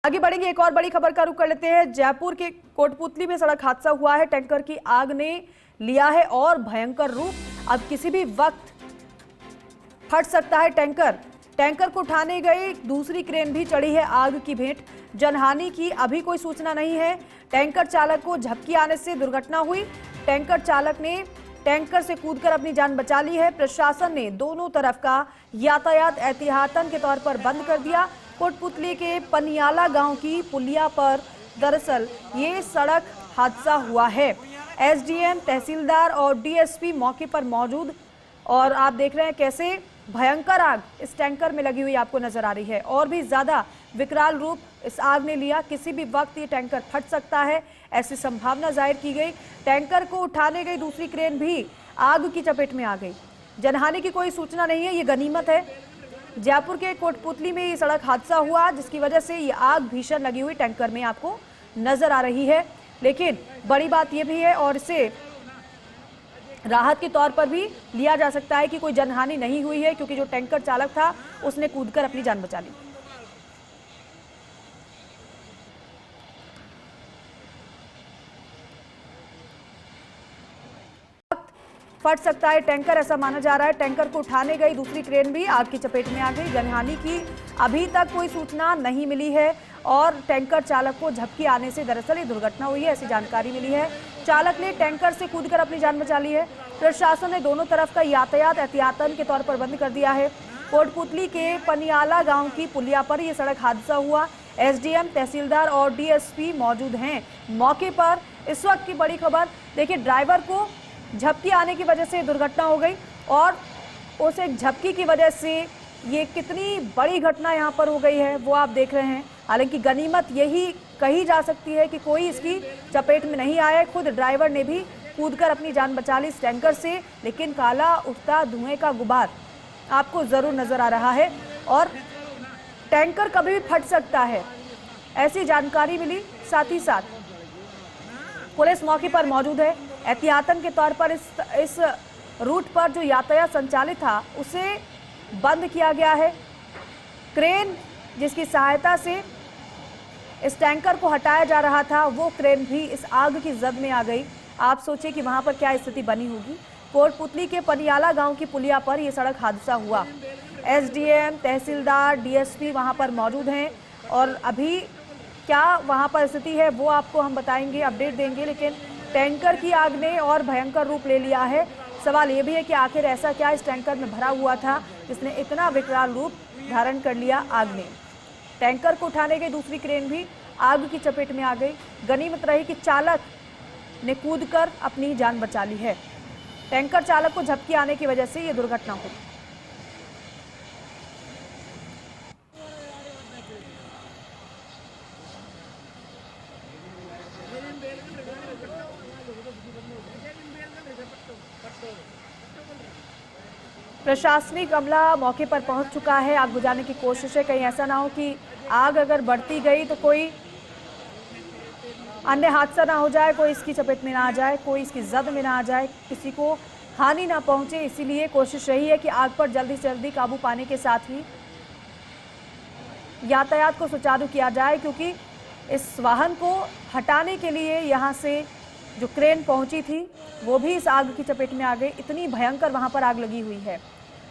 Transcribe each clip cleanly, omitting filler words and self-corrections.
आगे बढ़ेंगे, एक और बड़ी खबर का रुख कर लेते हैं। जयपुर के कोटपुतली में सड़क हादसा हुआ है। टैंकर की आग ने लिया है और भयंकर रूप। अब किसी भी वक्त फट सकता है टैंकर को उठाने गई दूसरी क्रेन भी चढ़ी है आग की भेंट। जनहानि की अभी कोई सूचना नहीं है। टैंकर चालक को झपकी आने से दुर्घटना हुई। टैंकर चालक ने टैंकर से कूदकर अपनी जान बचा ली है। प्रशासन ने दोनों तरफ का यातायात एहतियातन के तौर पर बंद कर दिया। कोटपुतली के पनियाला गांव की पुलिया पर दरअसल ये सड़क हादसा हुआ है। एसडीएम, तहसीलदार और डीएसपी मौके पर मौजूद और आप देख रहे हैं कैसे भयंकर आग इस टैंकर में लगी हुई आपको नजर आ रही है। और भी ज्यादा विकराल रूप इस आग ने लिया। किसी भी वक्त ये टैंकर फट सकता है, ऐसी संभावना जाहिर की गई। टैंकर को उठाने गई दूसरी क्रेन भी आग की चपेट में आ गई। जनहानि की कोई सूचना नहीं है, ये गनीमत है। जयपुर के कोटपुतली में ये सड़क हादसा हुआ जिसकी वजह से ये आग भीषण लगी हुई टैंकर में आपको नजर आ रही है। लेकिन बड़ी बात यह भी है और इसे राहत के तौर पर भी लिया जा सकता है कि कोई जनहानि नहीं हुई है, क्योंकि जो टैंकर चालक था उसने कूदकर अपनी जान बचा ली। फट सकता है टैंकर, ऐसा माना जा रहा है। टैंकर को उठाने गई दूसरी क्रेन भी आग की चपेट में आ गई। जनहानि की अभी तक कोई सूचना नहीं मिली है और टैंकर चालक को झपकी आने से दरअसल ये दुर्घटना हुई है, ऐसी जानकारी मिली है। चालक ने टैंकर से कूदकर अपनी जान बचा ली है। प्रशासन ने दोनों तरफ का यातायात एहतियातन के तौर पर बंद कर दिया है। कोटपुतली के पनियाला गांव की पुलिया पर यह सड़क हादसा हुआ। एसडीएम, तहसीलदार और डीएसपी मौजूद हैं मौके पर। इस वक्त की बड़ी खबर देखिए, ड्राइवर को झपकी आने की वजह से दुर्घटना हो गई और उस एक झपकी की वजह से ये कितनी बड़ी घटना यहाँ पर हो गई है वो आप देख रहे हैं। हालांकि गनीमत यही कही जा सकती है कि कोई इसकी चपेट में नहीं आया। खुद ड्राइवर ने भी कूदकर अपनी जान बचा ली इस टैंकर से। लेकिन काला उठता धुएं का गुबार आपको जरूर नजर आ रहा है और टैंकर कभी भी फट सकता है, ऐसी जानकारी मिली। साथ ही साथ पुलिस मौके पर मौजूद है। एहतियातन के तौर पर इस रूट पर जो यातायात संचालित था उसे बंद किया गया है। क्रेन जिसकी सहायता से इस टैंकर को हटाया जा रहा था वो क्रेन भी इस आग की जद में आ गई। आप सोचिए कि वहां पर क्या स्थिति बनी होगी। कोटपुतली के पनियाला गांव की पुलिया पर यह सड़क हादसा हुआ। एसडीएम, तहसीलदार, डीएसपी वहां पर मौजूद हैं और अभी क्या वहां पर स्थिति है वो आपको हम बताएंगे, अपडेट देंगे। लेकिन टैंकर की आग ने और भयंकर रूप ले लिया है। सवाल ये भी है कि आखिर ऐसा क्या इस टैंकर में भरा हुआ था जिसने इतना विकराल रूप धारण कर लिया आग ने। टैंकर को उठाने गई दूसरी क्रेन भी आग की चपेट में आ गई। गनीमत रही कि चालक ने कूदकर अपनी जान बचा ली है। टैंकर चालक को झपकी आने की वजह से यह दुर्घटना हुई। प्रशासनिक अमला मौके पर पहुंच चुका है। आग बुझाने की कोशिश है, कहीं ऐसा ना हो कि आग अगर बढ़ती गई तो कोई अन्य हादसा ना हो जाए, कोई इसकी चपेट में ना आ जाए, कोई इसकी जद में ना आ जाए, किसी को हानि ना पहुंचे। इसीलिए कोशिश रही है कि आग पर जल्दी से जल्दी काबू पाने के साथ ही यातायात को सुचारू किया जाए, क्योंकि इस वाहन को हटाने के लिए यहाँ से जो क्रेन पहुंची थी वो भी इस आग की चपेट में आ गई। इतनी भयंकर वहां पर आग लगी हुई है।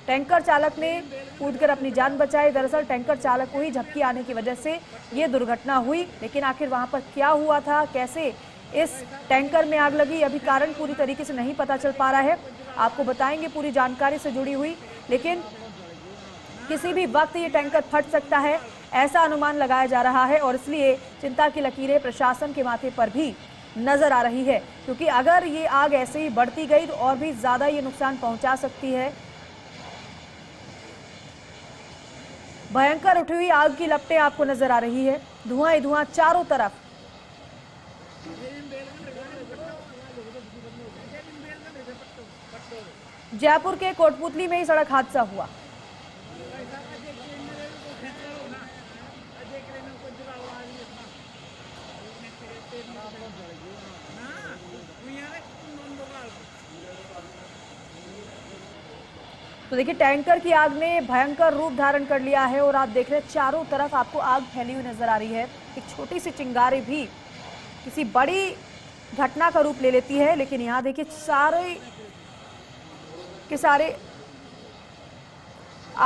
टैंकर चालक ने कूदकर अपनी जान बचाई। दरअसल टैंकर चालक को ही झपकी आने की वजह से ये दुर्घटना हुई। लेकिन आखिर वहां पर क्या हुआ था, कैसे इस टैंकर में आग लगी, अभी कारण पूरी तरीके से नहीं पता चल पा रहा है। आपको बताएंगे पूरी जानकारी से जुड़ी हुई। लेकिन किसी भी वक्त ये टैंकर फट सकता है, ऐसा अनुमान लगाया जा रहा है और इसलिए चिंता की लकीरें प्रशासन के माथे पर भी नजर आ रही है, क्योंकि अगर ये आग ऐसे ही बढ़ती गई तो और भी ज्यादा ये नुकसान पहुंचा सकती है। भयंकर उठी हुई आग की लपटें आपको नजर आ रही है, धुआं ही धुआं चारों तरफ। जयपुर के कोटपुतली में ही सड़क हादसा हुआ। तो देखिए टैंकर की आग ने भयंकर रूप धारण कर लिया है और आप देख रहे हैं चारों तरफ आपको आग फैली हुई नजर आ रही है। एक छोटी सी चिंगारी भी किसी बड़ी घटना का रूप ले लेती है, लेकिन यहाँ देखिए सारे के सारे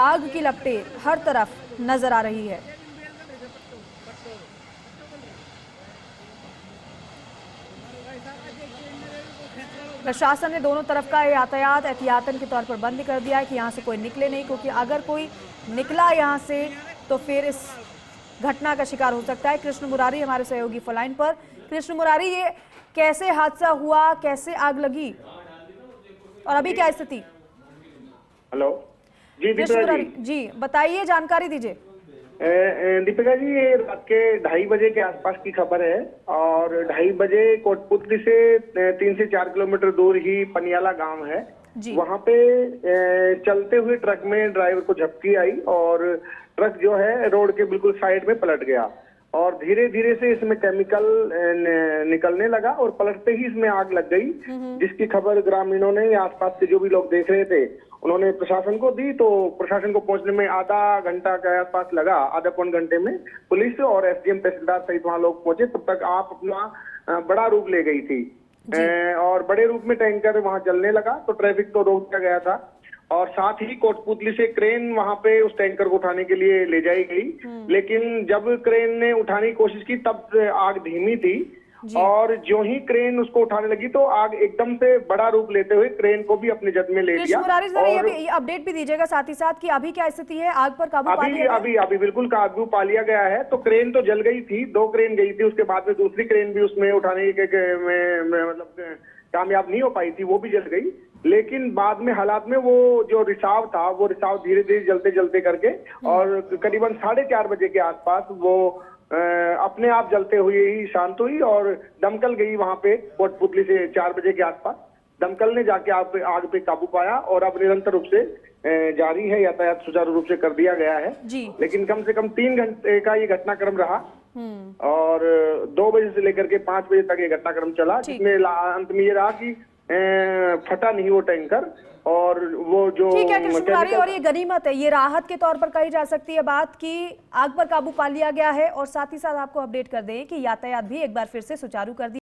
आग की लपटें हर तरफ नजर आ रही है। प्रशासन ने दोनों तरफ का यातायात एहतियातन के तौर पर बंद कर दिया है कि यहाँ से कोई निकले नहीं, क्योंकि अगर कोई निकला यहाँ से तो फिर इस घटना का शिकार हो सकता है। कृष्ण मुरारी हमारे सहयोगी फोनलाइन पर। कृष्ण मुरारी, ये कैसे हादसा हुआ, कैसे आग लगी और अभी क्या स्थिति? हेलो जी दीपिका जी बताइए, जानकारी दीजिए। दीपिका जी, ये रात के 2:30 बजे के आसपास की खबर है और 2:30 बजे कोटपुतली से 3 से 4 किलोमीटर दूर ही पनियाला गांव है। वहां पे चलते हुए ट्रक में ड्राइवर को झपकी आई और ट्रक जो है रोड के बिल्कुल साइड में पलट गया और धीरे धीरे से इसमें केमिकल निकलने लगा और पलटते ही इसमें आग लग गई, जिसकी खबर ग्रामीणों ने, आसपास से जो भी लोग देख रहे थे, उन्होंने प्रशासन को दी। तो प्रशासन को पहुंचने में आधा घंटा के आसपास लगा। आधा पौन घंटे में पुलिस और एसडीएम तहसीलदार सहित वहां लोग पहुंचे। तब तक आप अपना बड़ा रूप ले गई थी और बड़े रूप में टैंकर वहां चलने लगा तो ट्रैफिक तो रोक दिया गया था और साथ ही कोटपुतली से क्रेन वहां पे उस टैंकर को उठाने के लिए ले जाई गई। लेकिन जब क्रेन ने उठाने की कोशिश की तब आग धीमी थी और जो ही क्रेन उसको उठाने लगी तो आग एकदम से बड़ा रूप लेते हुए क्रेन को भी अपने जद में ले लिया। और ये अपडेट भी दीजिएगा साथ ही साथ कि अभी क्या स्थिति है, आग पर काबू पा लिया? अभी बिल्कुल काबू पा लिया गया है। तो क्रेन तो जल गई थी, 2 क्रेन गई थी, उसके बाद में दूसरी क्रेन भी उसमें उठाने में मतलब कामयाब नहीं हो पाई थी, वो भी जल गई। लेकिन बाद में हालात में वो जो रिसाव था, वो रिसाव धीरे धीरे जलते जलते करके और करीबन 4:30 बजे के आसपास वो अपने आप जलते हुए ही शांत हुई और दमकल गई वहां पे कोटपुतली से 4 बजे के आसपास। दमकल ने जाके आग पे काबू पाया और अब निरंतर रूप से जारी है, यातायात सुचारू रूप से कर दिया गया है। लेकिन कम से कम 3 घंटे का ये घटनाक्रम रहा और 2 बजे से लेकर के 5 बजे तक ये घटनाक्रम चला, जिसमें अंत में ये रहा कि फटा नहीं वो टैंकर और वो जो ठीक है कृष्ण मुरारी, और ये गनीमत है, ये राहत के तौर पर कही जा सकती है बात कि आग पर काबू पा लिया गया है। और साथ ही साथ आपको अपडेट कर दें कि यातायात भी एक बार फिर से सुचारू कर दिया।